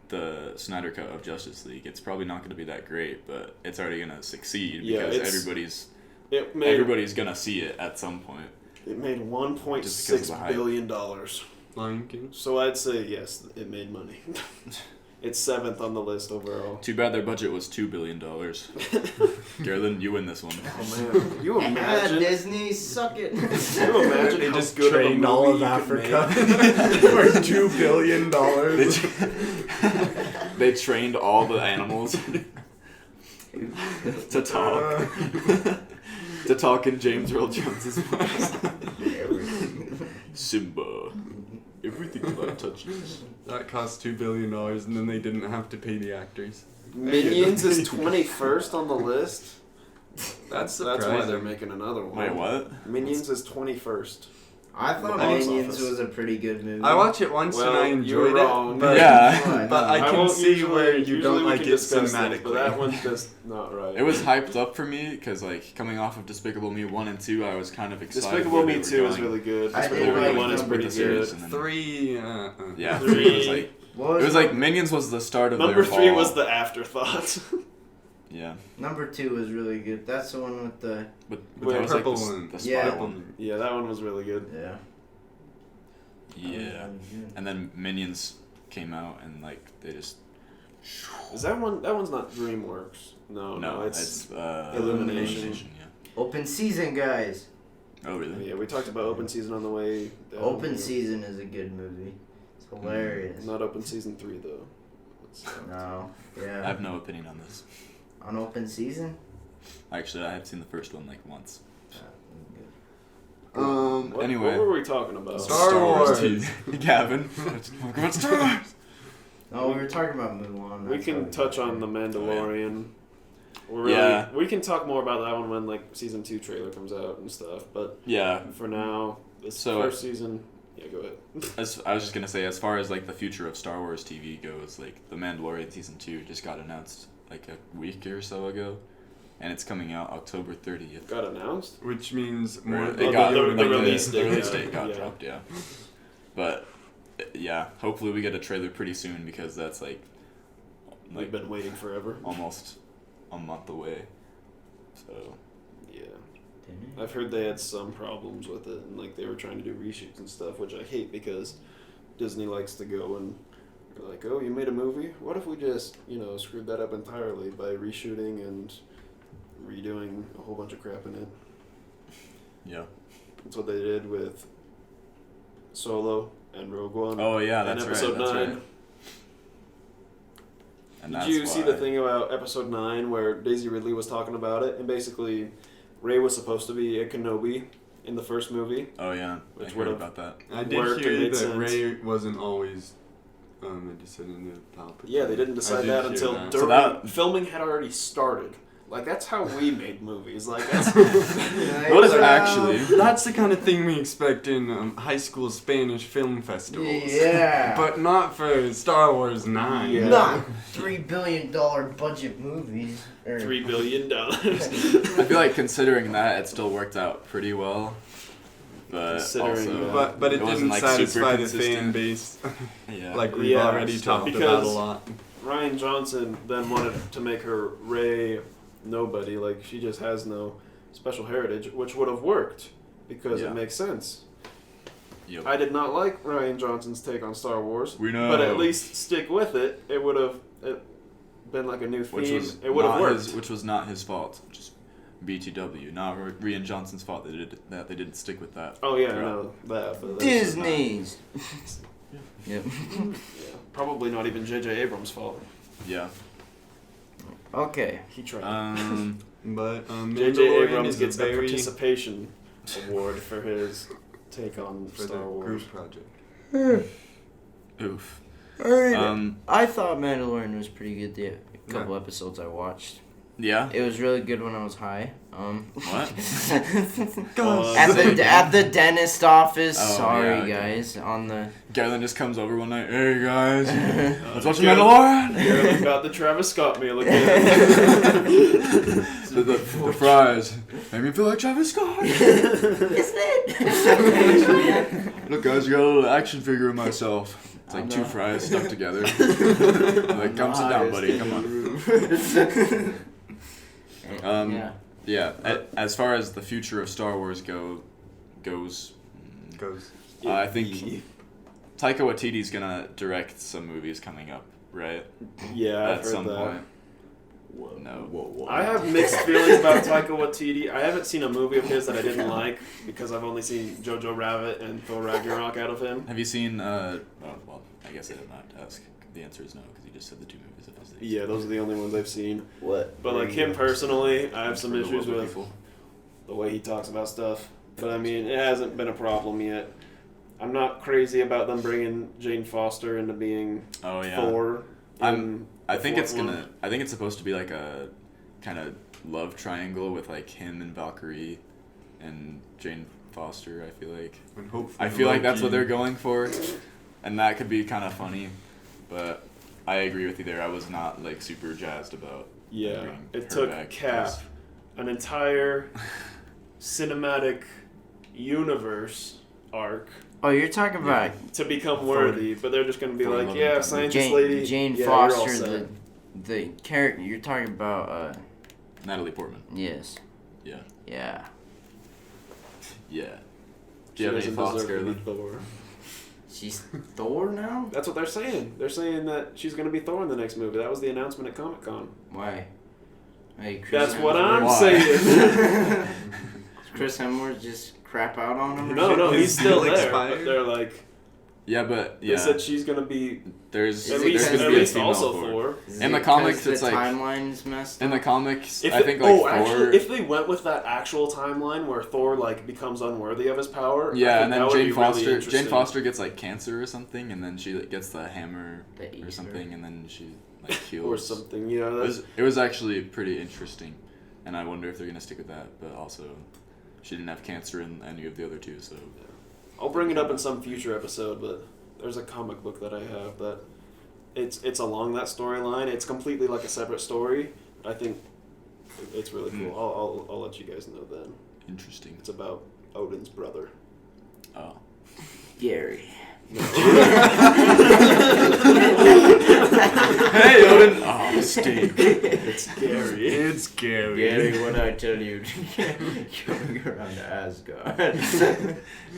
A: the Snyder Cut of Justice League, it's probably not going to be that great, but it's already going to succeed
C: Yeah,
A: because
C: it's-
A: everybody's everybody's going to see it at some point.
C: It made
A: Just because of the
C: $1.6
A: hype.
C: billion.
D: Lion King.
C: So I'd say yes, it made money. It's 7th on the list overall.
A: Too bad their budget was $2 billion. Garland, you win this one.
C: Oh man, you imagine?
B: Disney, suck it.
C: Can you imagine
D: They
C: how
D: just
C: good of a
D: trained all
C: movie
D: of
C: you could
D: Africa
C: make?
D: for $2 billion.
A: They trained all the animals to talk. To talk in James Earl Jones's voice. Simba, everything that touches.
D: That cost $2 billion, and then they didn't have to pay the actors.
C: Minions is 21st on the list.
D: That's
C: That's why
D: surprising.
C: they're making another one.
A: Wait, what?
C: Minions is 21st.
B: I thought
C: Box
B: Minions
C: office.
B: was a pretty good movie.
D: I watched it once
C: Well,
D: and I
C: you're
D: enjoyed
C: wrong.
D: it, but,
A: Yeah.
D: but I can
C: won't
D: see where you
C: usually
D: don't
C: we
D: like
C: can
D: it
C: discuss things,
D: cinematically.
C: but that one's just not right.
A: It was hyped up for me because, like, coming off of Despicable Me 1 and 2, I was kind of excited.
C: Despicable
A: where
C: Me
A: they were
C: 2 is
A: going.
C: really good.
B: I
C: Despicable
B: did
C: Me
B: like
C: 1 is
B: number
C: pretty
B: two.
C: good.
A: And then-
D: 3,
A: Yeah,
C: 3
A: 3 was like.
B: What
A: It was like Minions was the start of
C: Number
A: their
C: 3
A: fall.
C: was the afterthought.
A: Yeah.
B: Number 2 was really good. That's the one with the
A: But
C: With
A: that was
D: purple
A: like
D: one.
A: the spy
B: Yeah.
A: one.
C: Yeah, that one was really good.
B: yeah.
A: Yeah. And then Minions came out and, like, they just.
C: Is that one? That one's not DreamWorks. No,
A: it's
C: Illumination.
A: Yeah.
B: Open Season, guys.
A: Oh, really?
C: Yeah, we talked about Open Season on the way down.
B: Open Season is a good movie. It's hilarious.
C: Not Open Season 3 though.
B: No.
A: I
B: Yeah.
A: have no opinion on this.
B: On Open Season?
A: Actually, I have seen the first one, like, once.
C: What,
A: Anyway.
C: what were we talking about?
D: Star Wars.
A: TV. Gavin. Let's talk about Star Wars.
B: No, we were talking about Mulan.
C: We
B: that's
C: can
B: how
C: touch
B: got
C: on the
B: there.
C: Mandalorian. We're really,
A: Yeah.
C: We can talk more about that one when like season 2 trailer comes out and stuff. But
A: Yeah.
C: for now, this
A: So-
C: first season. Yeah, go ahead.
A: I was just gonna say, as far as like the future of Star Wars TV goes, like the Mandalorian Season 2 just got announced like a week or so ago, and it's coming out October 30th.
C: Got announced.
D: which means more.
A: Or they
C: Oh,
A: got
C: the
A: like,
C: release
A: the
C: date,
A: release
C: yeah.
A: date got
C: Yeah.
A: dropped, yeah. But yeah, hopefully we get a trailer pretty soon because that's like
C: We've been waiting forever.
A: almost a month away. So
C: Yeah.
B: Didn't it?
C: I've heard they had some problems with it, and like they were trying to do reshoots and stuff, which I hate because Disney likes to go and they're like, "Oh, you made a movie? What if we just, screwed that up entirely by reshooting and redoing a whole bunch of crap in it?"
A: yeah.
C: That's what they did with Solo and Rogue One.
A: Oh yeah,
C: and
A: that's
C: Episode
A: right. That's
C: 9.
A: right. And
C: Did
A: that's
C: you see the
A: why-
C: thing about Episode 9 where Daisy Ridley was talking about it? And basically, Rey was supposed to be a Kenobi in the first movie.
A: Oh yeah,
C: Which
A: I heard
C: would've
A: about that.
D: I did
C: worked and
D: hear
C: made
D: that
C: sense.
D: Rey wasn't always a descendant of Palpatine.
C: Yeah, they didn't
D: I
C: decide
D: did
C: that
D: hear
C: until
D: that.
C: during
A: that-
C: filming had already started. Like, that's how we made movies. Like, that's...
A: What is actually?
D: That's the kind of thing we expect in high school Spanish film festivals.
B: Yeah.
D: But not for Star Wars 9.
C: Yeah.
B: Not $3 billion budget movies. Or
C: $3 billion.
A: I feel like considering that, it still worked out pretty well. But
C: Considering
A: also,
C: that.
D: But it,
A: It wasn't,
D: didn't
A: like, super
D: satisfy the fan
A: consistent.
D: base.
A: yeah.
D: Like we've
C: Yeah,
D: already talked about
C: because-
D: a lot.
C: Ryan Johnson then wanted to make her Rey nobody. Like, she just has no special heritage, which would have worked because
A: Yeah.
C: it makes sense.
A: Yep.
C: I did not like Ryan Johnson's take on Star Wars,
A: We know.
C: but at least stick with it. It would have been like a new
A: which
C: theme.
A: was
C: It would have
A: not
C: worked.
A: which was not his fault. Just BTW, not Rian Johnson's fault. They didn't stick with that.
C: Oh yeah,
A: throughout.
C: no, that. But that's-
B: Disney's. Yep.
C: Yeah, probably not even J.J. Abrams' fault.
A: Yeah.
B: Okay.
C: He tried.
D: But
C: J.J.
D: Mandalorian
C: Abrams
D: is
C: gets
D: a
C: a
D: very
C: participation award for his take on
D: for the
C: Star Wars.
D: group project.
A: Oof.
B: Alright. I thought Mandalorian was pretty good the couple episodes I watched.
A: Yeah.
B: It was really good when I was high.
A: What?
B: at the dentist office.
A: Oh,
B: Sorry,
A: yeah, okay.
B: guys. On the.
A: Galen just comes over one night. Hey guys, let's watch
C: Garland-
A: Mandalorian.
C: Garland got the Travis Scott meal again.
A: the fries make me feel like Travis Scott.
B: Is it?
A: Look, guys, you got a little action figure of myself. It's like
B: I
A: two
B: know.
A: fries stuck together. Like, come sit down, buddy. Come on.
B: Yeah.
A: Yeah. As far as the future of Star Wars goes,
D: Goes.
A: I think Taika Waititi's gonna direct some movies coming up. right?
C: Yeah, I've
A: At
C: heard
A: some
C: that.
A: point. No.
C: I have mixed feelings about Taika Waititi. I haven't seen a movie of his that I didn't like because I've only seen Jojo Rabbit and Thor Ragnarok out of him.
A: Have you seen? Oh, well, I guess I did not ask. The answer is no because you just said the 2 movies of his. That
C: Yeah, those are the only ones I've seen.
B: What?
C: But like him personally, I have some
A: For the
C: issues
A: local
C: with
A: people.
C: the way he talks about stuff. But I mean, it hasn't been a problem yet. I'm not crazy about them bringing Jane Foster into being
A: Oh yeah.
C: Thor.
A: I think it's
C: fourth
A: gonna. I think it's supposed to be like a kind of love triangle with like him and Valkyrie and Jane Foster. I feel like.
D: And hopefully
A: I feel like that's what
D: Loki-
A: they're going for, and that could be kind of funny. But I agree with you there. I was not like super jazzed about.
C: Yeah,
A: bringing
C: it
A: her
C: took
A: back,
C: Cap
A: 'cause-
C: an entire cinematic universe arc
B: Oh, you're talking about
C: to become worthy, but they're just gonna be
A: For
C: like,
A: love
C: yeah,
A: and
C: scientist lady,
B: Jane
C: yeah, you're all
B: Foster,
C: set.
B: the character. You're talking about
A: Natalie Portman.
B: yes.
A: Yeah.
B: Yeah.
A: Yeah.
C: She
A: Do you have any
C: doesn't
A: thoughts,
C: deserve to be
A: Carolyn?
C: Thor.
B: She's Thor now?
C: That's what they're saying. They're saying that she's gonna be Thor in the next movie. That was the announcement at Comic Con.
B: Why? Hey, Chris
C: That's what
B: Hemsworth-
C: I'm
A: Why?
C: saying.
B: Chris Hemsworth just crap out on him? or
C: No,
B: something?
C: he's still there.
D: expired?
C: But they're like,
A: Yeah, but
C: they
A: yeah.
C: said she's gonna be
A: There's
B: At
C: at
B: least-
C: least,
A: there's
C: at
A: gonna be a
C: least
A: female
C: also
A: Thor.
C: Thor.
B: Is
A: In
B: it
A: the comics,
B: 'cause the
A: it's like-
B: timeline's messed
A: In the
B: up?
A: comics,
C: If
A: I
C: they-
A: think like Thor.
C: actually, if they went with that actual timeline where Thor like becomes unworthy of his power, I
A: Yeah,
C: think
A: and
C: that
A: then
C: would be
A: Jane
C: really
A: Foster. Jane
C: interesting.
A: Foster gets like cancer or something, and then she like, gets the hammer
B: The
A: or
B: ether.
A: something, and then she like heals.
C: or something. You know,
A: It was actually pretty interesting, and I wonder if they're gonna stick with that. But also, she didn't have cancer in any of the other 2, so
C: I'll bring it up in some future episode. But there's a comic book that I have that it's along that storyline. It's completely like a separate story. I think it's really cool. I'll let you guys know then.
A: interesting.
C: It's about Odin's brother.
A: Oh.
B: Gary.
A: Hey, Odin. Oh, Steve.
C: It's scary.
D: It's scary.
B: Gary, what I tell you, coming around to Asgard.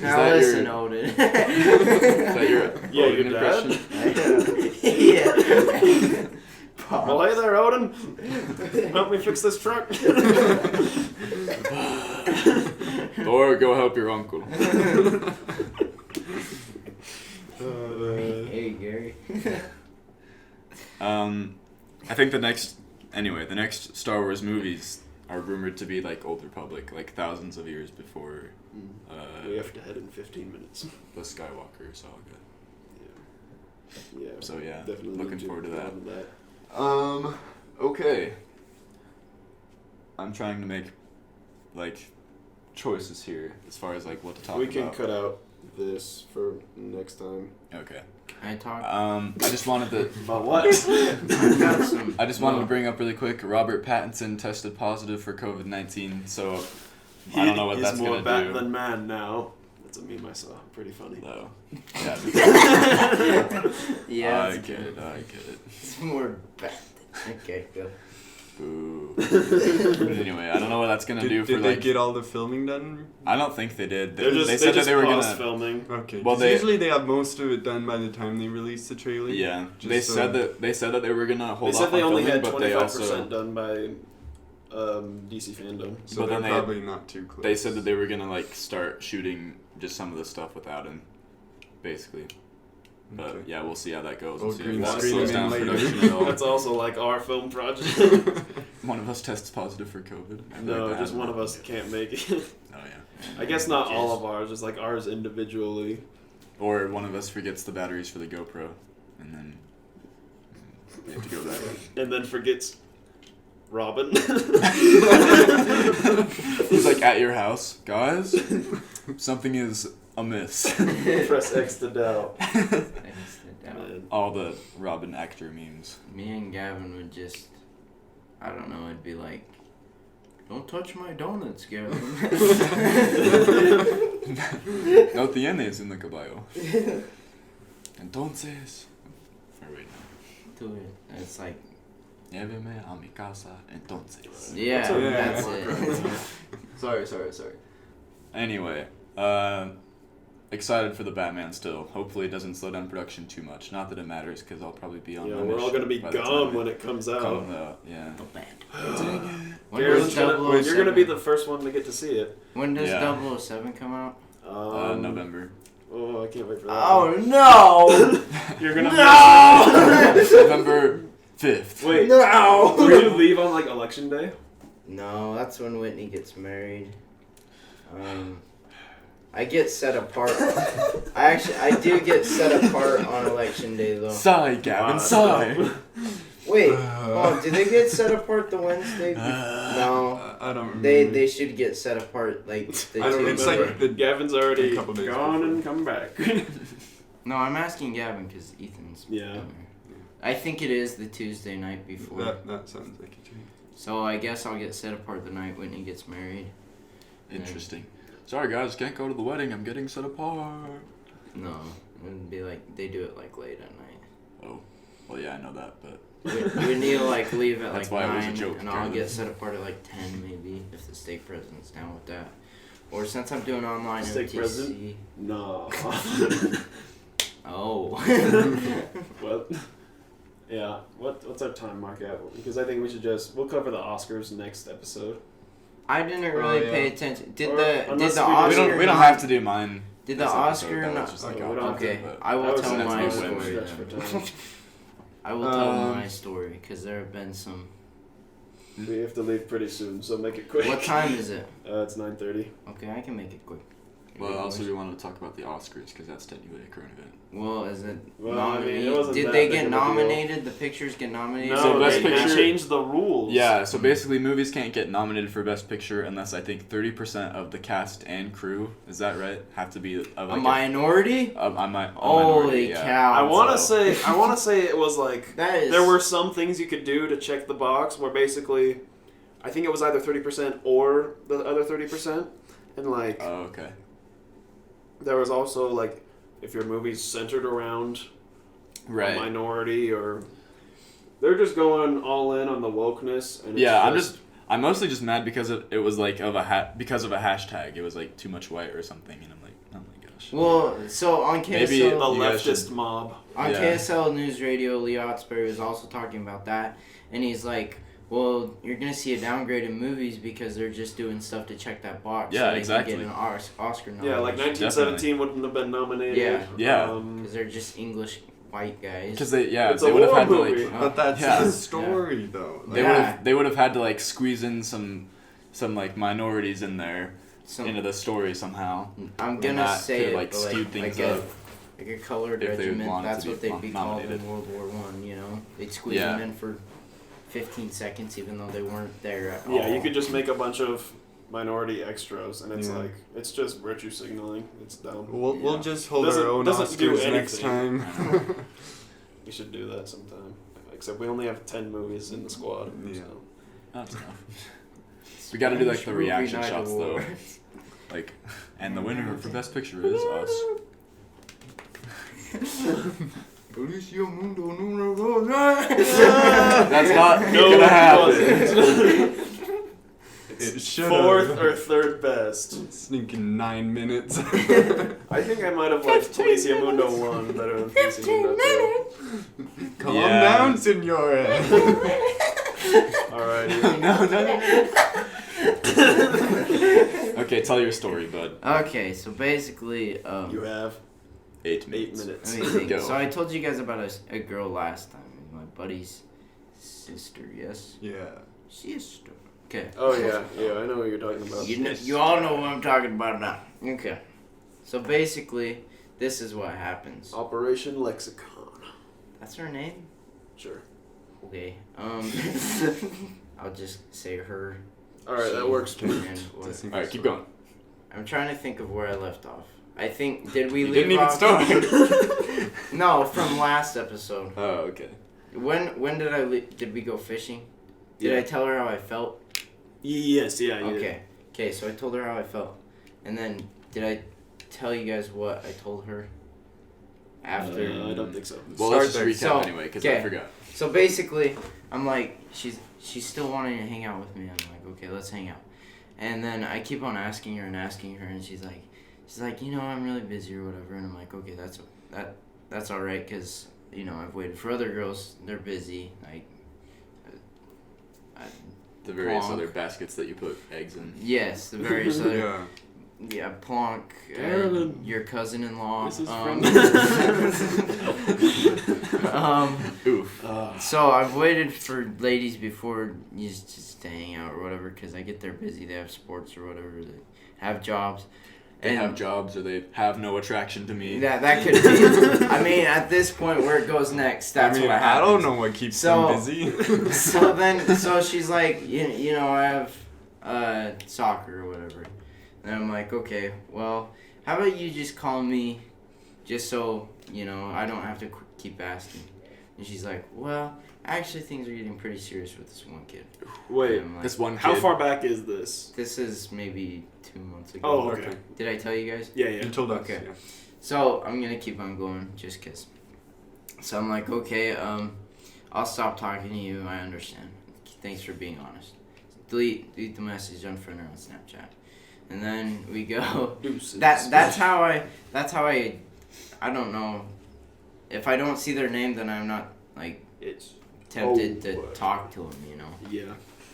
B: Now
A: that
B: listen,
A: your-
B: Odin.
A: Is that your
C: Yeah,
A: Odin
C: your dad?
A: impression?
B: Yeah.
C: Well, hey there, Odin. Help me fix this truck.
A: Or go help your uncle.
B: Hey, Gary.
A: I think the next Star Wars movies are rumored to be like Old Republic, like thousands of years before
C: We have to head in 15 minutes.
A: the Skywalker saga.
C: Yeah.
A: So yeah,
C: Definitely
A: looking
C: need
A: forward to
C: get
A: that.
C: onto that.
A: Okay. I'm trying to make like choices here as far as like what to talk
C: We
A: about.
C: can cut out this for next time.
A: Okay.
B: Can I talk?
A: I just wanted to.
C: About what?
B: I've got some.
A: I just wanted to bring up really quick. Robert Pattinson tested positive for COVID-19, so I don't know what
C: He's
A: that's
C: more
A: gonna
C: bat
A: do.
C: than man now. That's a meme I saw. Pretty funny.
A: Though. Yeah.
B: Yeah.
A: I
B: it's
A: get
B: good.
A: it. I get it.
B: It's more bad. Okay, go.
A: Boo. But anyway, I don't know what that's gonna do for
D: Did they
A: like.
D: get all the filming done?
A: I don't think they did.
C: They're just,
A: they
C: they
A: said that
C: just
A: they were
C: paused
A: gonna.
C: filming.
D: Okay.
A: Well,
D: 'cause
A: they-
D: usually they have most of it done by the time they release the trailer.
A: Yeah,
D: Just
A: they
D: so-
A: said that they were gonna hold
C: They
A: off
C: said they
A: on
C: only
A: filming,
C: had
A: but they
C: 25%
A: also
C: done by DC fandom.
D: So
A: But
D: they're
A: then they-
D: probably not too close.
A: they said that they were gonna like start shooting just some of the stuff without him, basically. But
D: Okay.
A: yeah, we'll see how that goes.
D: Oh,
A: We'll see
D: green
A: if that
C: screen
A: slows
C: him
A: down
D: later.
A: production at all.
C: That's also like our film project.
A: One of us tests positive for COVID. I feel
C: No,
A: like that
C: just
A: hasn't
C: one of
A: happened
C: us
A: yet.
C: can't make it.
A: Oh yeah.
C: I guess not all of ours, just like ours individually.
A: Or one of us forgets the batteries for the GoPro, and then we have to go back.
C: And then forgets Robin.
A: He's like at your house, guys. Something is amiss.
C: Press X to doubt.
B: Thanks to doubt.
C: Man.
A: All the Robin actor memes.
B: Me and Gavin would just, I don't know, it'd be like, don't touch my donuts, Gavin.
A: No tienes en el caballo. Entonces. Or wait, no.
B: Do it. And it's like,
A: Lléveme a mi casa, entonces.
B: yeah,
C: a-
B: that's
C: yeah.
B: it.
A: Sorry. Anyway, excited for the Batman still. Hopefully it doesn't slow down production too much. Not that it matters, because I'll probably be on
C: Yeah,
A: my
C: we're all
A: mission
C: gonna be
A: by the
C: gone
A: time
C: when it comes out.
A: yeah.
B: The band.
C: Garrett's you're gonna be the
B: 007?
C: first one to get to see it.
B: When does
A: Yeah.
B: 007 come out?
A: November.
C: Oh, I can't wait for that.
B: Oh no!
C: You're gonna
A: November 5th.
C: Wait,
B: No!
C: we're gonna leave on like election day.
B: No, that's when Whitney gets married. I get set apart. I do get set apart on election day though.
A: Sigh, Gavin, sigh.
B: Wait, do they get set apart the Wednesday? No,
D: I don't remember.
B: they should get set apart like the
D: I don't
B: Tuesday.
D: it's like the
C: Gavin's already
D: a couple days
C: gone
D: before.
C: and come back.
B: No, I'm asking Gavin because Ethan's.
C: Yeah.
B: I think it is the Tuesday night before.
D: that sounds like a dream.
B: So I guess I'll get set apart the night Whitney gets married.
A: Interesting. Sorry, guys, can't go to the wedding. I'm getting set apart.
B: No, it would be like they do it like late at night.
A: Oh, well, yeah, I know that, but
B: We need to like leave at
A: That's
B: like
A: why it was a
B: 9,
A: joke,
B: and I'll
A: Carolyn.
B: get set apart at like 10 maybe if the stake president's down with that. Or since I'm doing online
C: Stake
B: OTC.
C: president? No.
B: Oh.
C: What? Yeah. What's our time mark at? Because I think we should we'll cover the Oscars next episode.
B: I didn't really
D: yeah.
B: pay attention. Did
C: Or
B: the
C: unless
B: Oscar?
C: we do-
A: we don't have to do mine.
B: Did the
A: this episode.
B: Oscar
A: That was
B: not?
A: just like
C: we
A: off
C: don't have
A: topic,
B: Okay,
A: but-
B: I will
C: That was
B: tell
C: that's
B: my
C: no
B: story.
C: stretch for
B: then.
C: time.
B: I will tell my story because there have been some.
C: We have to leave pretty soon, so make it quick.
B: What time is it?
C: It's 9:30.
B: Okay, I can make it quick.
A: Well, also we wanted to talk about the Oscars because that's technically a current event.
B: Well, is it
C: Well, I mean, it
B: nominated?
C: wasn't
B: Did
C: that
B: they
C: big
B: get
C: of a deal.
B: nominated? The pictures get nominated?
C: No,
A: So Best
C: they
A: Picture-
C: changed the rules.
A: Yeah, so basically movies can't get nominated for Best Picture unless I think 30% of the cast and crew, is that right? Have to be of
B: A
A: like
B: minority?
A: a minority,
B: Holy
A: yeah.
B: cow!
C: I want to
A: So-
C: say it was like
B: That is.
C: there were some things you could do to check the box where basically I think it was either 30% or the other 30%, and like
A: Oh, okay.
C: there was also like if your movie's centered around a
A: Right.
C: minority or they're just going all in on the wokeness and
A: Yeah,
C: it's
A: I'm mostly just mad because it was like because of a hashtag. It was like too much white or something, and I'm like, oh my gosh.
B: Well, so on KSL,
A: Maybe
C: the
A: you guys
C: leftist
A: should-
C: mob.
B: on
A: Yeah.
B: KSL News Radio, Lee Otsbury was also talking about that, and he's like, "Well, you're gonna see a downgrade in movies because they're just doing stuff to check that box.
A: Yeah,
B: so they
A: exactly.
B: Can get an Oscar nomination.
C: Yeah, like 1917 wouldn't have been nominated.
A: Yeah.
B: because they're just English white guys.
A: Because they
C: It's
A: they
C: a
A: would have
C: war
A: had to
C: movie.
A: like
D: But that's
A: Yeah.
D: the story, though.
B: Yeah.
A: they would have had to like squeeze in some like minorities in there
B: Some,
A: into the story somehow.
B: I'm
A: and
B: gonna
A: that
B: say
A: could,
B: it,
A: like,
B: but
A: skewed things
B: like
A: up
B: like a colored
A: if they
B: regiment.
A: wanted
B: That's
A: to
B: what
A: be
B: they'd be called
A: nominated.
B: in World War One. You know, they'd squeeze
A: Yeah.
B: them in for 15 seconds, even though they weren't there at all.
C: Yeah, you could just make a bunch of minority extras, and it's
D: Yeah.
C: like it's just virtue signaling. It's dumb.
D: We'll
A: Yeah.
D: just hold
C: Doesn't-
D: our own
C: doesn't do
D: Oscars next
C: anything.
D: time.
C: We should do that sometime. Except we only have 10 movies in the squad.
D: Yeah.
C: So.
A: That's enough. We got to do like the
B: Spanish movie
A: reaction
B: night
A: shots though.
B: awards.
A: Like, and the winner for Best Picture is us.
B: Policia Mundo Numero Dos.
A: That's not
C: No,
A: gonna
C: it
A: happen.
C: wasn't.
D: It should
C: Fourth or third best.
D: Sneaking 9 minutes.
C: I think I might have liked Policia Mundo 1 better than Policia Mundo 2.
D: Calm
A: Yeah.
D: down, senora.
C: Alrighty.
A: No. Okay, tell your story, bud.
B: Okay, so basically,
C: You have
A: 8
C: 8
A: minutes.
C: minutes.
B: let me think.
A: Go.
B: So I told you guys about a girl last time, my buddy's sister. Yes,
D: Yeah.
B: sister. Okay.
C: Oh yeah, I know what you're talking about.
B: You all know what I'm talking about now. Okay. So basically, this is what happens.
C: Operation Lexicon.
B: That's her name?
C: Sure.
B: Okay. I'll just say her.
C: Alright, that
B: she,
C: works.
B: and what-
A: All right, keep going.
B: I'm trying to think of where I left off. I think did we
A: You
B: leave
A: didn't even
B: off?
A: start.
B: No, from last episode.
A: Oh, okay.
B: When did I did we go fishing? Did
C: Yeah.
B: I tell her how I felt?
C: Yes, yeah, you did.
B: Okay, so I told her how I felt. And then did I tell you guys what I told her after?
C: I don't think so.
A: Well,
D: Start
A: let's just
D: there.
A: recap
B: So,
A: anyway, because
B: okay.
A: I forgot.
B: So basically, I'm like, she's still wanting to hang out with me. I'm like, okay, let's hang out. And then I keep on asking her, and she's like, she's like, I'm really busy or whatever, and I'm like, okay, that's all right, because I've waited for other girls. They're busy. Like,
A: The various
B: Plonk.
A: other baskets that you put eggs in.
B: yes, the various other.
D: Yeah.
B: Yeah, Plonk,
C: Carolyn.
B: your cousin-in-law.
C: This is
A: Oof.
B: So I've waited for ladies before just to hang out or whatever, because I get there busy. They have sports or whatever. They have jobs.
A: They have jobs or they have no attraction to me.
B: That could be. I mean, at this point, where it goes next, that's what
D: I
B: happens.
D: don't know what keeps them busy.
B: So she's like, I have soccer or whatever. And I'm like, okay, well, how about you just call me just so, I don't have to keep asking. And she's like, well, actually things are getting pretty serious with this one kid.
C: Wait,
B: And I'm like,
A: This one kid.
C: how far back is this?
B: this is maybe 2 months ago.
C: Oh, okay.
B: Did I tell you guys?
C: Yeah,
D: You
C: yeah.
D: told us.
B: Okay.
D: Yeah.
B: So I'm going to keep on going just because. So I'm like, okay, I'll stop talking to you. I understand. Thanks for being honest. Delete the message, unfriend her on Snapchat. And then we go.
C: Deuces.
B: That's how I don't know. If I don't see their name, then I'm not like
C: It's
B: tempted
C: Oh,
B: to
C: boy.
B: talk to them,
C: yeah.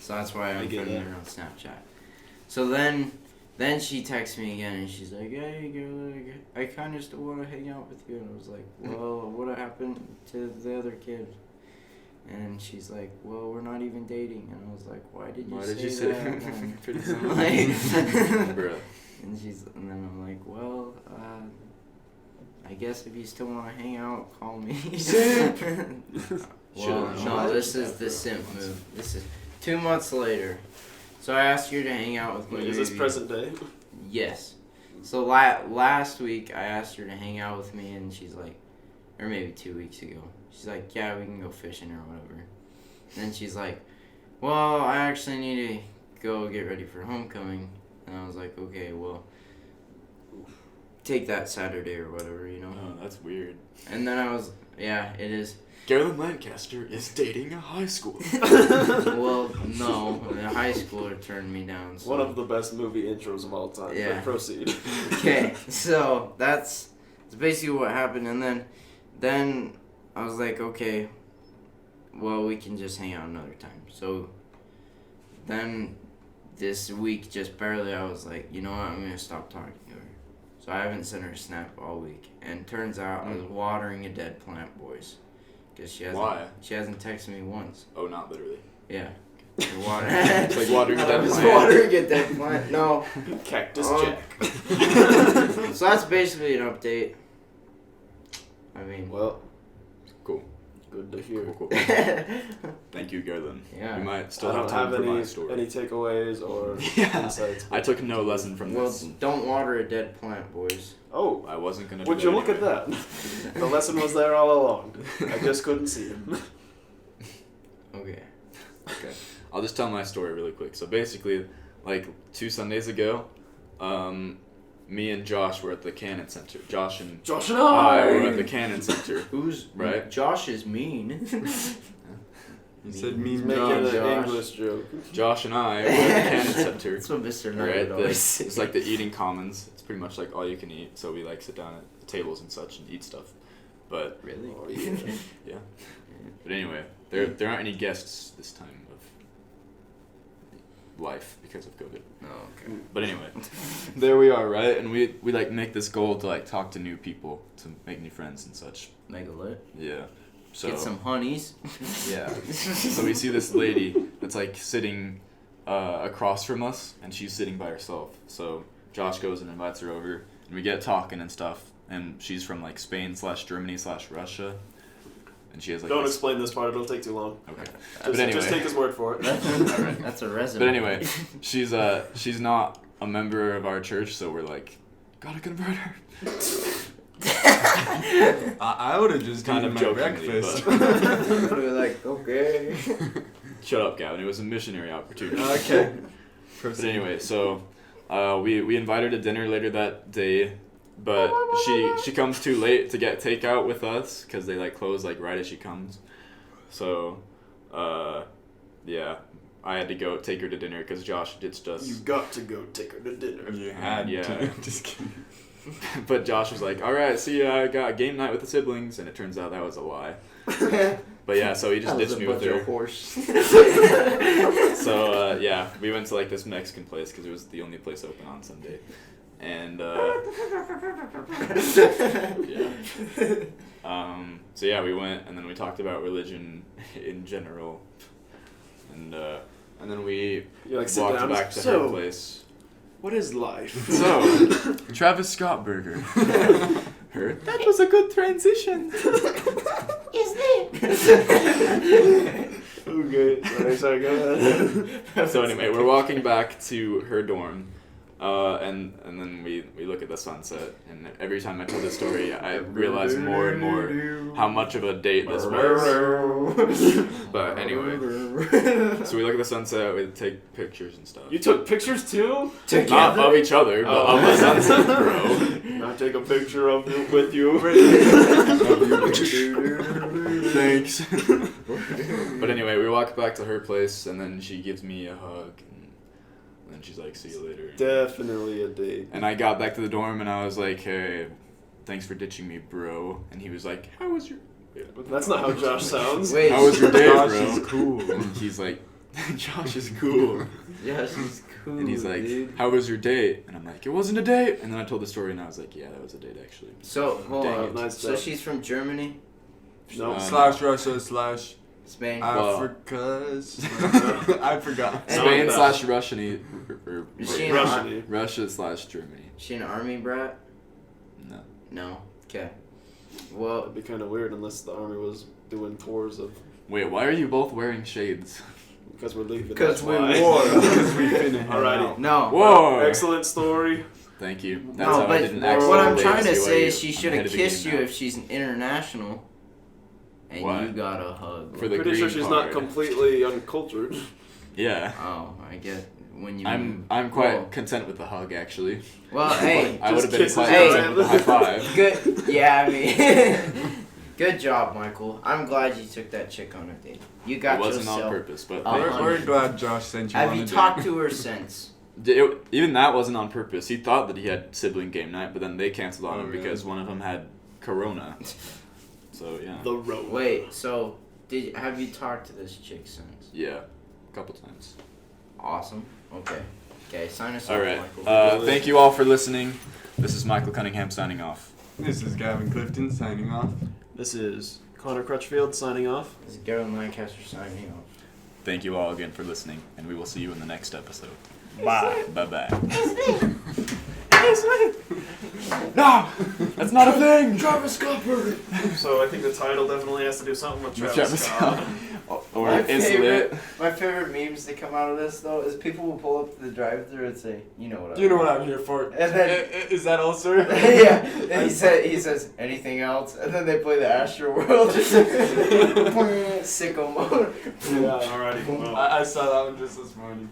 B: So that's why
C: I
B: I'm
C: get
B: friending
C: that.
B: her on Snapchat. So then she texts me again and she's like, hey girl, I kind of still want to hang out with you. And I was like, well, what happened to the other kid? And she's like, well, we're not even dating. And I was like, why did you say that? And
A: Pretty
B: I'm
A: simple.
B: like,
A: Bruh.
B: and then I'm like, well, I guess if you still want to hang out, call me. Well,
A: Should've-
B: no, this is the simp move. This is 2 months later. So I asked her to hang out with me.
C: Wait, is this
B: maybe-
C: present day?
B: Yes. So last week I asked her to hang out with me, and she's like, or maybe 2 weeks ago, she's like, yeah, we can go fishing or whatever. And then she's like, well, I actually need to go get ready for homecoming. And I was like, okay, well, take that Saturday or whatever,
A: Oh, that's weird.
B: And then I was, yeah, it is.
A: Carolyn Lancaster is dating a high schooler.
B: Well, no, the high schooler turned me down. So.
C: One of the best movie intros of all time.
B: Yeah.
C: But proceed.
B: Okay, so that's basically what happened, and then I was like, okay, well, we can just hang out another time. So then this week, just barely, I was like, you know what, I'm gonna stop talking to her. So I haven't sent her a snap all week, and turns out I was watering a dead plant, boys, because
A: Why?
B: she hasn't texted me once.
A: Oh, not literally.
B: Yeah. Water.
A: It's like watering a dead
B: I was
A: plant.
B: watering a dead plant. No.
C: Cactus Jack.
B: So that's basically an update. I mean,
C: Well,
A: Cool.
C: good to hear.
A: Cool. Thank you, Carolyn.
B: Yeah.
A: We might
C: I
A: still
C: don't
A: have time
C: have
A: for my
C: any
A: story.
C: takeaways or
A: Yeah.
C: insights.
A: I took no lesson from
B: Well,
A: this.
B: don't water a dead plant, boys.
C: Oh,
A: I wasn't gonna.
C: would
A: do
C: you look
A: anyway.
C: at that? The lesson was there all along. I just couldn't see him.
B: Okay.
A: Okay. I'll just tell my story really quick. So basically, like 2 Sundays ago, me and Josh were at the Cannon Center. Josh and
C: Josh and
A: I
C: I.
A: were at the Cannon Center.
B: Who's
A: Right.
B: Josh is mean.
D: You said
C: He's
D: mean
C: making an
D: Josh.
C: English joke.
A: Josh and I were at the Cannon Center.
B: That's what Mr. Knight
A: Right,
B: would always say.
A: it's like the eating commons. It's pretty much like all you can eat. So we like sit down at the tables and such and eat stuff. But
B: Really?
C: Oh, yeah.
A: yeah. But anyway, there aren't any guests this time of life because of COVID.
B: Oh, okay.
A: But anyway, there we are, right? And we like make this goal to like talk to new people, to make new friends and such.
B: Mega lit.
A: Yeah. So
B: Get some honeys.
A: yeah. So we see this lady that's like sitting across from us, and she's sitting by herself. So Josh goes and invites her over, and we get talking and stuff. And she's from like Spain/Germany/Russia, and she has like.
C: Don't
A: this-
C: explain this part. It'll take too long.
A: Okay.
C: Just,
A: But anyway.
C: just take his word for it.
A: Alright.
B: That's a resume.
A: But anyway, she's not a member of our church, so we're like, gotta convert her.
D: I would have just
A: Kind
D: eaten
A: of
D: my
A: jokingly,
D: breakfast.
B: We're like, okay.
A: Shut up, Gavin. It was a missionary opportunity.
D: Okay.
A: But anyway, so we invited her to dinner later that day, but she comes too late to get takeout with us because they like close like right as she comes. So, yeah, I had to go take her to dinner because Josh ditched us.
C: You got to go take her to dinner.
D: You had
A: Yeah.
D: to. Just kidding.
A: But Josh was like, all right, see ya, I got game night with the siblings, and it turns out that was a lie. But yeah, so he just ditched me with her. So yeah, we went to like this Mexican place because it was the only place open on Sunday, and yeah. So yeah, we went and then we talked about religion in general, and then we
C: You like sit
A: walked
C: down.
A: back to her
C: So,
A: place.
C: what is life?
A: So, Travis Scott burger. Heard that was a good transition.
C: Okay, sorry, go ahead.
A: So anyway, we're walking back to her dorm, and then we look at the sunset, and every time I tell this story, I realize more and more how much of a date this was. But anyway, so we look at the sunset, we take pictures and stuff.
C: You took pictures too?
A: Not of each other, but of the sunset, bro.
C: I take a picture of you with you.
A: Thanks. But anyway, we walk back to her place, and then she gives me a hug, and then she's like, "See you later."
C: Definitely a date.
A: And I got back to the dorm, and I was like, "Hey, thanks for ditching me, bro." And he was like, "How was your?"
C: That's not how Josh sounds.
B: Wait.
A: How was your day,
D: Josh
A: bro?
D: is cool.
A: And he's like, "Josh is cool."
B: Yeah, she's cool.
A: And he's like,
B: dude.
A: "How was your date?" And I'm like, "It wasn't a date." And then I told the story, and I was like, "Yeah, that was a date actually."
B: So hold
A: Dang
B: on.
A: it.
C: Nice
B: So
C: stuff.
B: she's from Germany,
C: No.
D: Slash Russia slash
B: Spain.
D: Africa. I forgot.
A: Spain
C: No.
A: slash Russian or
B: Is she
C: Russian.
A: Russia slash Germany.
B: She an army brat?
A: No.
B: No. Okay. Well,
C: That'd be kind of weird unless the army was doing tours of.
A: Wait, why are you both wearing shades?
C: Because we're leaving.
B: because
C: that's
B: we
C: why.
B: wore.
D: Because we finna head
C: Alrighty.
D: out.
B: No.
A: Whoa!
C: Excellent story.
A: Thank you. That's
B: No,
A: how I
B: but
A: didn't
B: what I'm
A: accidentally
B: trying to
A: ask you
B: say
A: why
B: is she
A: I'm
B: should
A: ahead
B: have
A: of the
B: kissed
A: game
B: you
A: now.
B: if she's an international. And
A: What?
B: you got a hug.
A: For the
C: Pretty sure
A: green
C: she's
A: card.
C: not completely uncultured.
A: Yeah.
B: Oh, I get when you.
A: I'm quite
B: Well,
A: content with the hug actually.
B: well, hey,
A: I would have been
C: kisses
A: quite
B: your
A: content with the high five.
B: good. Yeah, I mean, good job, Michael. I'm glad you took that chick on a date. You got
A: It wasn't
B: yourself.
A: on purpose, but
B: Oh,
A: thank you.
D: We're glad Josh sent you
B: Have
D: on
B: you
D: a date.
B: talked to her since?
A: Even that wasn't on purpose. He thought that he had sibling game night, but then they canceled on
D: Oh,
A: him
D: really?
A: because one of them had corona. So yeah.
C: The road.
B: Wait, so have you talked to this chick since?
A: Yeah, a couple times.
B: Awesome. Okay, sign us
A: All
B: off,
A: right.
B: Michael.
A: Thank you all for listening. This is Michael Cunningham signing off.
D: This is Gavin Clifton signing off.
C: This is Connor Crutchfield signing off.
B: This is Garen Lancaster signing off.
A: Thank you all again for listening, and we will see you in the next episode.
C: Bye.
A: Bye bye. No, that's not a thing.
B: Travis Scott burger.
C: So I think the title definitely has to do something with Travis,
A: Travis
C: Scott.
A: Or
B: My
A: it's
B: favorite-
A: lit.
B: My favorite memes that come out of this though is people will pull up to the drive-thru and say, "You know what?
D: You know what I'm here for.
B: And then
D: Is that all, sir?
B: yeah, and he says anything else, and then they play the Astro World, sicko mode.
C: Yeah, alrighty. Well.
D: I saw that one just this morning.